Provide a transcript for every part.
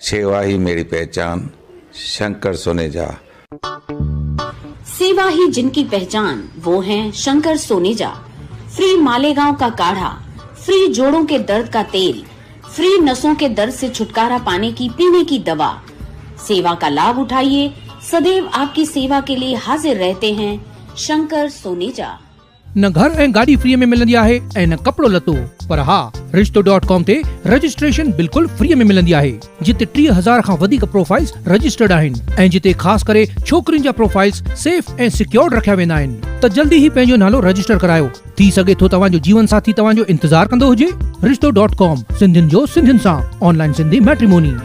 सेवा ही मेरी पहचान, शंकर सोनेजा। सेवा ही जिनकी पहचान, वो हैं शंकर सोनेजा। फ्री मालेगांव का काढ़ा, फ्री जोड़ों के दर्द का तेल, फ्री नसों के दर्द से छुटकारा पाने की पीने की दवा। सेवा का लाभ उठाइए, सदैव आपकी सेवा के लिए हाजिर रहते हैं शंकर सोनेजा। न घर ऐं गाड़ी फ्री में मिलंदी आहे ऐं न कपड़ो लतो, पर हा रिश्तो.com ते रजिस्ट्रेशन बिल्कुल फ्री में मिलंदी आहे, जिते 3000 खां वधीक प्रोफाइल्स रजिस्टर्ड आहिनि ऐं जिते ख़ास करे छोकरियुनि जा प्रोफाइल्स सेफ ऐं सिक्योर्ड रखिया वेंदा आहिनि। त जल्दी ही पंहिंजो नालो रजिस्टर करायो। थी सघे थो तव्हांजो जीवन साथी तव्हांजो इंतजार कंदो हुजे। रिश्तो.com, सिंधियुनि जो सिंधियुनि सां, ऑनलाइन सिंधी मैट्रिमोनी।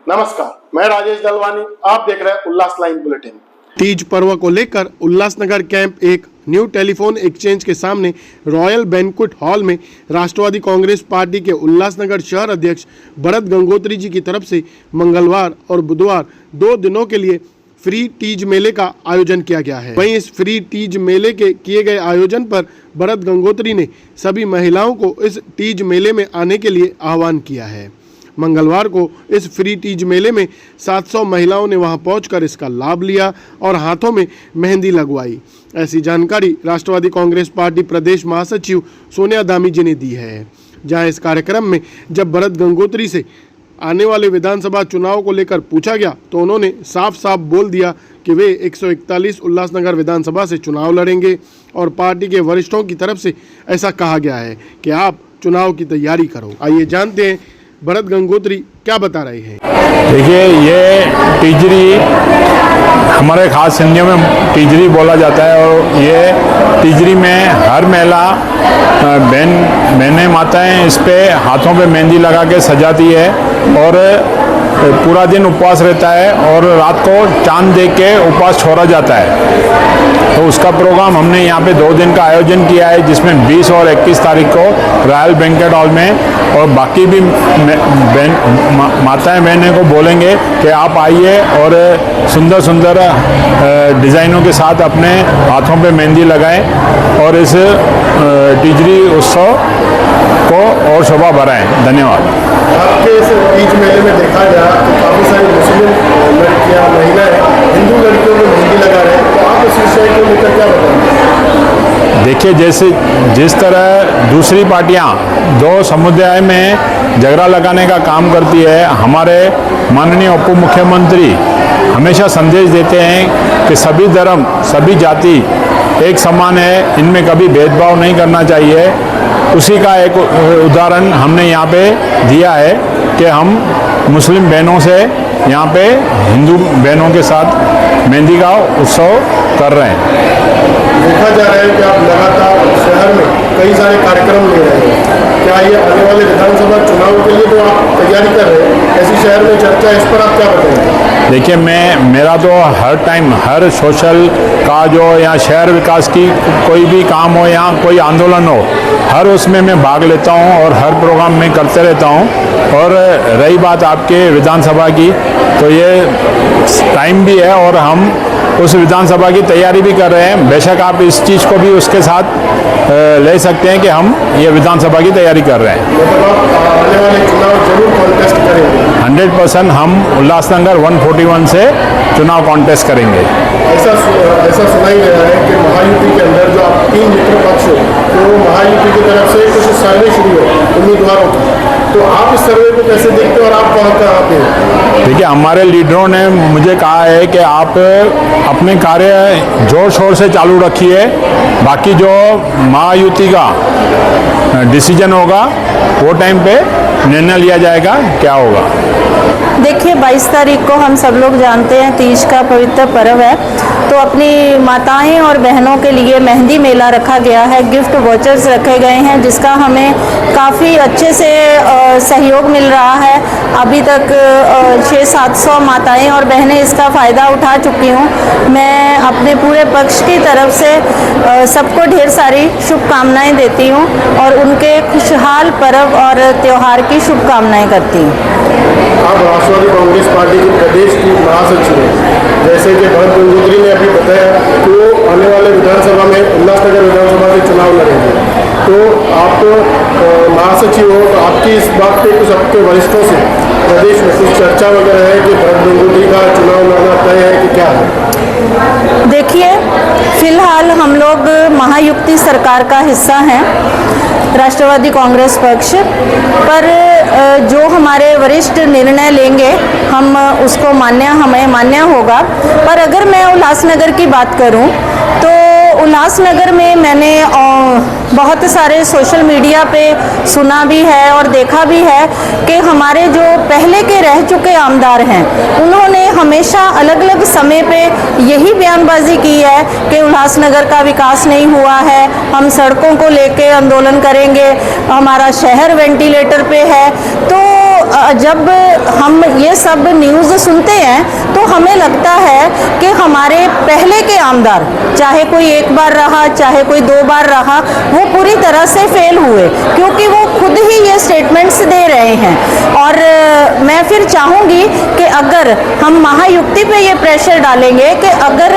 नमस्कार, मैं राजेश दलवानी, आप देख रहे हैं उल्लास लाइन बुलेटिन। तीज पर्व को लेकर उल्लासनगर कैंप एक न्यू टेलीफोन एक्सचेंज के सामने रॉयल बैंक्वेट हॉल में राष्ट्रवादी कांग्रेस पार्टी के उल्लासनगर शहर अध्यक्ष भरत गंगोत्री जी की तरफ से मंगलवार और बुधवार 2 दिनों के लिए फ्री तीज मेले का आयोजन किया गया है। वहीं इस फ्री तीज मेले के किए गए आयोजन पर भरत गंगोत्री ने सभी महिलाओं को इस तीज मेले में आने के लिए आह्वान किया है। मंगलवार को इस फ्री तीज मेले में 700 महिलाओं ने वहां पहुंचकर इसका लाभ लिया और हाथों में मेहंदी लगवाई। ऐसी जानकारी राष्ट्रवादी कांग्रेस पार्टी प्रदेश महासचिव सोनिया दामी जी ने दी है। जहां इस कार्यक्रम में जब भरत गंगोत्री से आने वाले विधानसभा चुनाव को लेकर पूछा गया तो उन्होंने साफ साफ बोल दिया कि वे 141 उल्लासनगर विधानसभा से चुनाव लड़ेंगे और पार्टी के वरिष्ठों की तरफ से ऐसा कहा गया है कि आप चुनाव की तैयारी करो। आइए जानते हैं भरत गंगोत्री क्या बता रहे हैं। देखिए, ये टीजरी हमारे खास सिंधियों में टीजरी बोला जाता है और ये टीजरी में हर महिला बहनें माताएं इस पे हाथों पे मेहंदी लगा के सजाती है और पूरा दिन उपवास रहता है और रात को चांद देख के उपवास छोड़ा जाता है। तो उसका प्रोग्राम हमने यहाँ पे 2 दिन का आयोजन किया है, जिसमें 20 और 21 तारीख को रॉयल बैंक्वेट हॉल में और बाकी भी माताएं बहनें को बोलेंगे कि आप आइए और सुंदर सुंदर डिज़ाइनों के साथ अपने हाथों पे मेहंदी लगाएं और इस टिजरी उत्सव को और शोभा बढ़ाएं। धन्यवाद। आपके इस तीज मेले में देखा गया कि काफ़ी सारी मुस्लिम लड़कियां, महिलाएं हिंदू लड़कियों में मेहंदी लगा रहे हैं, तो आप इस विषय को लेकर क्या बताएंगे? देखिए, जिस तरह दूसरी पार्टियां 2 समुदाय में झगड़ा लगाने का काम करती है, हमारे माननीय उप मुख्यमंत्री हमेशा संदेश देते हैं कि सभी धर्म, सभी जाति एक समान है, इनमें कभी भेदभाव नहीं करना चाहिए। उसी का एक उदाहरण हमने यहाँ पे दिया है कि हम मुस्लिम बहनों से यहाँ पे हिंदू बहनों के साथ मेहंदी का उत्सव कर रहे हैं। देखा जा रहा है कि आप लगातार शहर में कई सारे कार्यक्रम ले रहे हैं। क्या ये आने वाले विधानसभा चुनाव के लिए तो आप तैयारी कर रहे हैं, ऐसी शहर में चर्चा, इस पर आप क्या बताएंगे? देखिए, मेरा तो हर टाइम हर सोशल का जो या शहर विकास की कोई भी काम हो या कोई आंदोलन हो, हर उसमें मैं भाग लेता हूं और हर प्रोग्राम में करते रहता हूं। और रही बात आपके विधानसभा की, तो ये टाइम भी है और हम उस विधानसभा की तैयारी भी कर रहे हैं। बेशक आप इस चीज़ को भी उसके साथ ले सकते हैं कि हम ये विधानसभा की तैयारी कर रहे हैं। मतलब आप आने वाले चुनाव जरूर कॉन्टेस्ट करेंगे? 100% हम उल्लासनगर 141 से चुनाव कॉन्टेस्ट करेंगे। ऐसा सुनाई दे रहा है कि महायुति के अंदर जो आप 3 मित्र पक्ष हो, तो महायुति की तरफ से कुछ सर्वे शुरू हो उम्मीदवारों की, तो आप इस सर्वे को कैसे देखते हो और आप कहाँ पे हो? देखिए, हमारे लीडरों ने मुझे कहा है कि आप अपने कार्य जोर शोर से चालू रखिए, बाकी जो महायुति का डिसीजन होगा वो टाइम पे निर्णय लिया जाएगा क्या होगा। देखिए, 22 तारीख को हम सब लोग जानते हैं तीज का पवित्र पर्व है, तो अपनी माताएं और बहनों के लिए मेहंदी मेला रखा गया है, गिफ्ट वॉचर्स रखे गए हैं, जिसका हमें काफ़ी अच्छे से सहयोग मिल रहा है। अभी तक 600-700 माताएं और बहनें इसका फ़ायदा उठा चुकी हूँ। मैं अपने पूरे पक्ष की तरफ से सबको ढेर सारी शुभकामनाएं देती हूँ और उनके खुशहाल पर्व और त्यौहार की शुभकामनाएं करती हूँ। आप राष्ट्रवादी कांग्रेस पार्टी की प्रदेश की महासचिव हैं, जैसे कि भरत गंगोत्री ने अभी बताया कि वो आने वाले विधानसभा में उल्लासनगर विधानसभा से चुनाव लड़ेंगे, तो आप महासचिव हो, तो आपकी इस बात पे कुछ आपके वरिष्ठों से प्रदेश में कुछ चर्चा वगैरह है कि भरत गंगोत्री का चुनाव लड़ना तय है कि क्या है? देखिए, फिलहाल हम लोग महायुति सरकार का हिस्सा हैं, राष्ट्रवादी कांग्रेस पक्ष, पर जो हमारे वरिष्ठ निर्णय लेंगे हम उसको हमें मान्य होगा। पर अगर मैं उल्लासनगर की बात करूं तो उल्लासनगर में मैंने बहुत सारे सोशल मीडिया पे सुना भी है और देखा भी है कि हमारे जो पहले के रह चुके आमदार हैं उन्होंने हमेशा अलग अलग समय पे यही बयानबाजी की है कि उल्लासनगर का विकास नहीं हुआ है, हम सड़कों को लेके आंदोलन करेंगे, हमारा शहर वेंटिलेटर पे है। तो जब हम ये सब न्यूज़ सुनते हैं तो हमें लगता है कि हमारे पहले के आमदार, चाहे कोई एक बार रहा चाहे कोई 2 बार रहा, वो पूरी तरह से फेल हुए, क्योंकि वो खुद ही ये स्टेटमेंट्स दे रहे हैं। और मैं फिर चाहूँगी कि अगर हम महायुक्ति पे ये प्रेशर डालेंगे कि अगर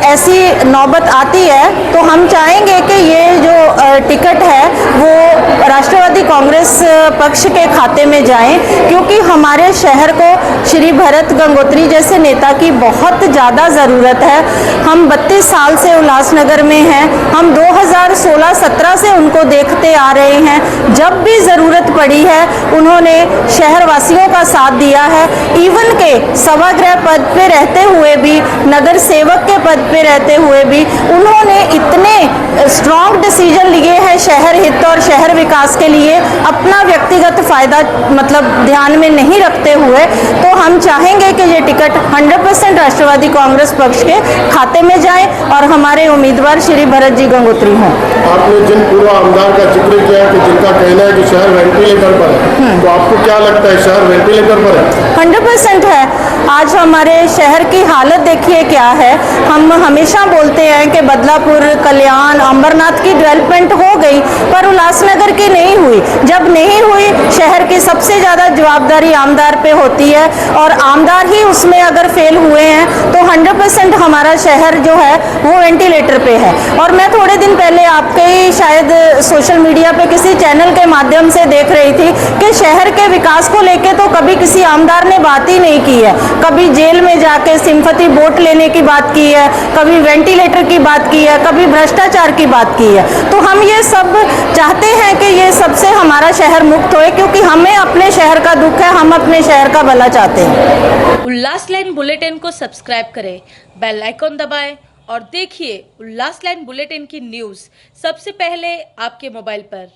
ऐसी नौबत आती है तो हम चाहेंगे कि ये जो टिकट है वो राष्ट्रवादी कांग्रेस पक्ष के खाते में जाए, क्योंकि हमारे शहर को श्री भरत गंगोत्री जैसे नेता की बहुत ज़्यादा ज़रूरत है। हम 32 साल से उल्लासनगर में हैं, हम 2016-17 से उनको देखते आ रहे हैं। जब भी ज़रूरत पड़ी है उन्होंने शहरवासियों का साथ दिया है। इवन के सभागृह पद पे रहते हुए भी, नगर सेवक के पद पे रहते हुए भी उन्होंने इतने स्ट्रॉन्ग डिसीजन लिए हैं शहर हित और शहर विकास के लिए, अपना व्यक्तिगत फायदा मतलब ध्यान में नहीं रखते हुए। तो हम चाहेंगे कि ये टिकट 100% राष्ट्रवादी कांग्रेस पक्ष के खाते में जाए और हमारे उम्मीदवार श्री भरत जी गंगोत्री हों। आपने जिन पूर्व आमदार का जिक्र किया कि जिनका कहना है कि शहर वेंटिलेटर पर है, तो आपको क्या लगता है शहर वेंटिलेटर पर है? 100% है। आज हमारे शहर की हालत देखिए क्या है। हम हमेशा बोलते हैं कि बदलापुर, कल्याण, अंबरनाथ की डेवलपमेंट हो गई, पर उल्लासनगर की नहीं हुई। जब नहीं हुई, शहर की सबसे ज़्यादा जवाबदारी आमदार पे होती है और आमदार ही उसमें अगर फेल हुए हैं तो 100% हमारा शहर जो है वो वेंटिलेटर पे है। और मैं थोड़े दिन पहले आपके ही शायद सोशल मीडिया पे किसी चैनल के माध्यम से देख रही थी कि शहर के विकास को लेके तो कभी किसी आमदार ने बात ही नहीं की है। कभी जेल में जाके सिंपैथी वोट लेने की बात की है, कभी वेंटिलेटर की बात की है, कभी भ्रष्टाचार की बात की है। तो हम ये सब चाहते हैं कि ये सबसे हमारा शहर मुक्त होए, क्योंकि हमें अपने शहर का दुख है, हम अपने शहर का भला चाहते हैं। उल्लास लाइन बुलेटिन को सब्सक्राइब करें, बेल आइकॉन दबाएं और देखिए उल्लास लाइन बुलेटिन की न्यूज़ सबसे पहले आपके मोबाइल पर।